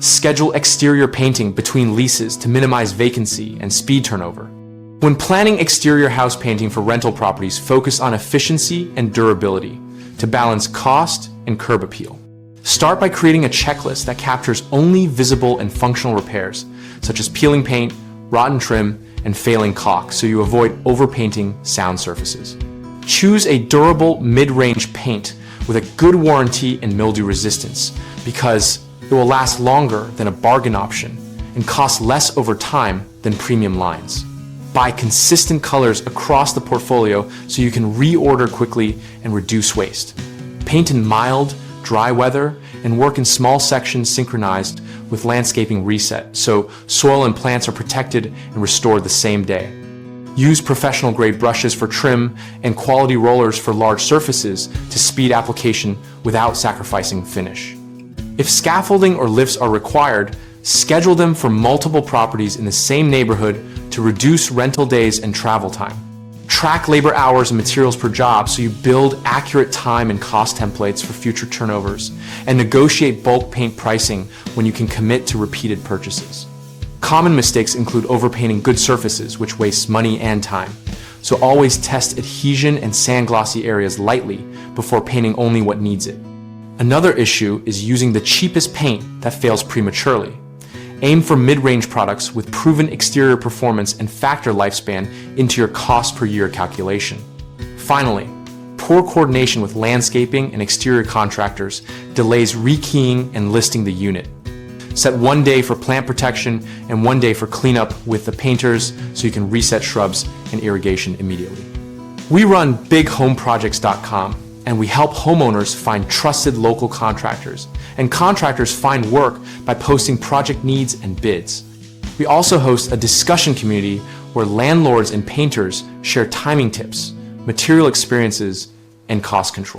Schedule exterior painting between leases to minimize vacancy and speed turnover. When planning exterior house painting for rental properties, focus on efficiency and durability to balance cost and curb appeal. Start by creating a checklist that captures only visible and functional repairs, such as peeling paint, rotten trim, and failing caulk, so you avoid overpainting sound surfaces. Choose a durable mid-range paint with a good warranty and mildew resistance, because it will last longer than a bargain option and cost less over time than premium lines. Buy consistent colors across the portfolio so you can reorder quickly and reduce waste. Paint in mild, dry weather and work in small sections synchronized with landscaping reset, so soil and plants are protected and restored the same day. Use professional grade brushes for trim and quality rollers for large surfaces to speed application without sacrificing finish. If scaffolding or lifts are required, schedule them for multiple properties in the same neighborhood to reduce rental days and travel time. Track labor hours and materials per job so you build accurate time and cost templates for future turnovers, and negotiate bulk paint pricing when you can commit to repeated purchases. Common mistakes include overpainting good surfaces, which wastes money and time. So always test adhesion and sand-glossy areas lightly before painting only what needs it. Another issue is using the cheapest paint that fails prematurely. Aim for mid-range products with proven exterior performance and factor lifespan into your cost per year calculation. Finally, poor coordination with landscaping and exterior contractors delays rekeying and listing the unit. Set one day for plant protection and one day for cleanup with the painters so you can reset shrubs and irrigation immediately. We run bighomeprojects.com, and we help homeowners find trusted local contractors, and contractors find work by posting project needs and bids. We also host a discussion community where landlords and painters share timing tips, material experiences, and cost control.